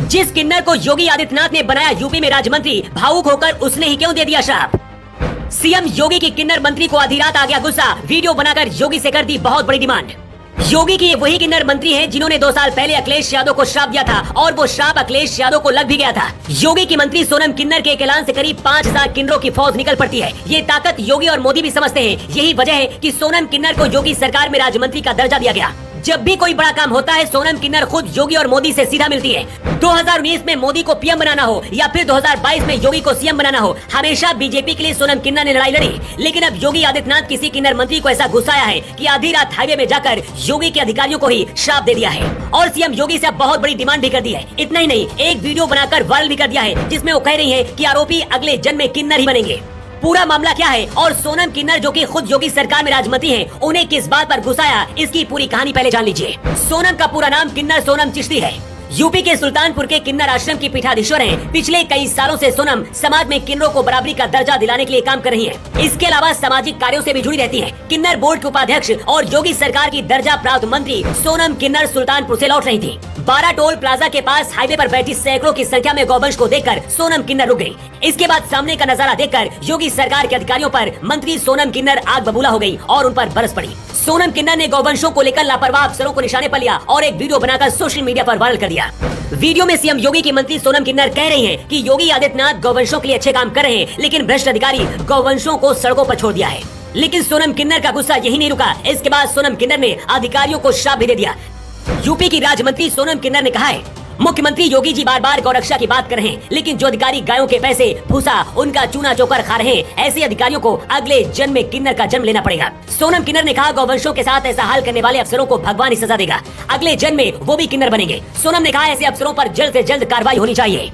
जिस किन्नर को योगी आदित्यनाथ ने बनाया यूपी में राज्य मंत्री, भावुक होकर उसने ही क्यों दे दिया श्राप। सीएम योगी की किन्नर मंत्री को आधी रात आ गया गुस्सा, वीडियो बनाकर योगी से कर दी बहुत बड़ी डिमांड। योगी की वही किन्नर मंत्री हैं जिन्होंने 2 साल पहले अखिलेश यादव को श्राप दिया था और वो श्राप अखिलेश यादव को लग भी गया था। योगी की मंत्री सोनम किन्नर के एक ऐलान से करीब 5000 किन्नरों की फौज निकल पड़ती है। ये ताकत योगी और मोदी भी समझते हैं। यही वजह है कि सोनम किन्नर को योगी सरकार में राज्य मंत्री का दर्जा दिया गया। जब भी कोई बड़ा काम होता है, सोनम किन्नर खुद योगी और मोदी से सीधा मिलती है। 2019 में मोदी को पीएम बनाना हो या फिर 2022 में योगी को सीएम बनाना हो, हमेशा बीजेपी के लिए सोनम किन्नर ने लड़ाई लड़ी। लेकिन अब योगी आदित्यनाथ किसी किन्नर मंत्री को ऐसा गुस्साया है कि आधी रात हाईवे में जाकर योगी के अधिकारियों को ही श्राप दे दिया है और सीएम योगी से अब बहुत बड़ी डिमांड भी कर दी है। इतना ही नहीं, एक वीडियो बनाकर वायरल भी कर दिया है जिसमें वो कह रही है कि आरोपी अगले जन्म में किन्नर ही बनेंगे। पूरा मामला क्या है और सोनम किन्नर जो कि खुद योगी सरकार में राज्यमंत्री हैं, उन्हें किस बात पर गुस्साया, इसकी पूरी कहानी पहले जान लीजिए। सोनम का पूरा नाम किन्नर सोनम चिश्ती है। यूपी के सुल्तानपुर के किन्नर आश्रम की पीठाधीश्वर हैं। पिछले कई सालों से सोनम समाज में किन्नरों को बराबरी का दर्जा दिलाने के लिए काम कर रही हैं। इसके अलावा सामाजिक कार्यों से भी जुड़ी रहती हैं। किन्नर बोर्ड के उपाध्यक्ष और योगी सरकार की दर्जा प्राप्त मंत्री सोनम किन्नर सुल्तानपुर से लौट रही थी। 12 टोल प्लाजा के पास हाईवे पर बैठी सैकड़ों की संख्या में गौवंश को देखकर सोनम किन्नर रुक गई। इसके बाद सामने का नजारा देखकर योगी सरकार के अधिकारियों पर मंत्री सोनम किन्नर आग बबूला हो गई और उन पर बरस पड़ी। सोनम किन्नर ने गौवंशों को लेकर लापरवाह अफसरों को निशाने पर लिया और एक वीडियो बनाकर सोशल मीडिया पर वायरल कर दिया। वीडियो में सीएम योगी की मंत्री सोनम किन्नर कह रही हैं कि योगी आदित्यनाथ गौवंशों के लिए अच्छे काम कर रहे हैं, लेकिन भ्रष्ट अधिकारी गौवंशों को सड़कों पर छोड़ दिया है। लेकिन सोनम किन्नर का गुस्सा यही नहीं रुका। इसके बाद सोनम किन्नर ने अधिकारियों को श्राप भी दे दिया। यूपी की राज्य मंत्री सोनम किन्नर ने कहा है, मुख्यमंत्री योगी जी बार बार गौरक्षा की बात कर रहे हैं, लेकिन जो अधिकारी गायों के पैसे भूसा उनका चूना चोकर खा रहे हैं, ऐसे अधिकारियों को अगले जन्म में किन्नर का जन्म लेना पड़ेगा। सोनम किन्नर ने कहा, गौवंशों के साथ ऐसा हाल करने वाले अफसरों को भगवान ही सजा देगा, अगले जन्म में वो भी किन्नर बनेंगे। सोनम ने कहा, ऐसे अफसरों पर जल्द से जल्द कार्रवाई होनी चाहिए।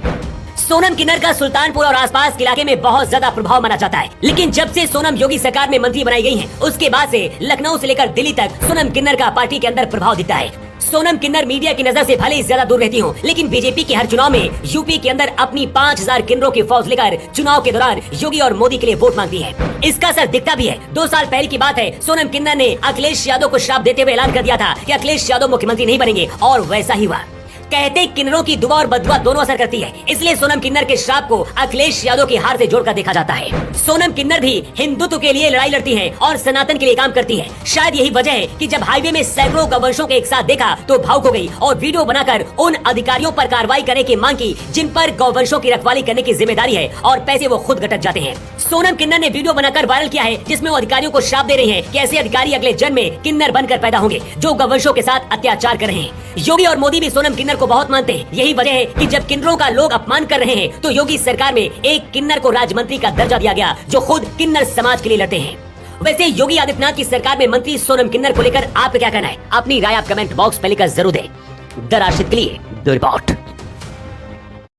सोनम किन्नर का सुल्तानपुर और आसपास के इलाके में बहुत ज्यादा प्रभाव माना जाता है, लेकिन जब से सोनम योगी सरकार में मंत्री बनाई गई हैं, उसके बाद से लखनऊ से लेकर दिल्ली तक सोनम किन्नर का पार्टी के अंदर प्रभाव दिखता है। सोनम किन्नर मीडिया की नजर से भले ही ज्यादा दूर रहती हो, लेकिन बीजेपी के हर चुनाव में यूपी के अंदर अपनी 5000 किन्नरों की फौज लेकर चुनाव के दौरान योगी और मोदी के लिए वोट मांगती है। इसका असर दिखता भी है। 2 साल पहले की बात है, सोनम किन्नर ने अखिलेश यादव को श्राप देते हुए ऐलान कर दिया था कि अखिलेश यादव मुख्यमंत्री नहीं बनेंगे और वैसा ही हुआ। कहते किन्नरों की दुआ और बददुआ दोनों असर करती है, इसलिए सोनम किन्नर के श्राप को अखिलेश यादव की हार से जोड़कर देखा जाता है। सोनम किन्नर भी हिंदुत्व के लिए लड़ाई लड़ती है और सनातन के लिए काम करती है। शायद यही वजह है कि जब हाईवे में सैकड़ों गौवंशों के एक साथ देखा तो भावुक हो गई और वीडियो बनाकर उन अधिकारियों पर कार्रवाई करने की मांग की जिन पर गौवंशों की रखवाली करने की जिम्मेदारी है और पैसे वो खुद गटक जाते हैं। सोनम किन्नर ने वीडियो बनाकर वायरल किया है जिसमें वो अधिकारियों को श्राप दे रहे हैं कि ऐसे अधिकारी अगले जन्म में किन्नर बनकर पैदा होंगे जो गौवंशों के साथ अत्याचार कर रहे हैं। योगी और मोदी भी सोनम किन्नर को बहुत मानते हैं। यही वजह है कि जब किन्नरों का लोग अपमान कर रहे हैं तो योगी सरकार में एक किन्नर को राज्य मंत्री का दर्जा दिया गया जो खुद किन्नर समाज के लिए लड़ते हैं। वैसे योगी आदित्यनाथ की सरकार में मंत्री सोनम किन्नर को लेकर आपका क्या कहना है? अपनी राय आप कमेंट बॉक्स में लिखकर जरूर दें। द राशिद के लिए द रिपोर्ट।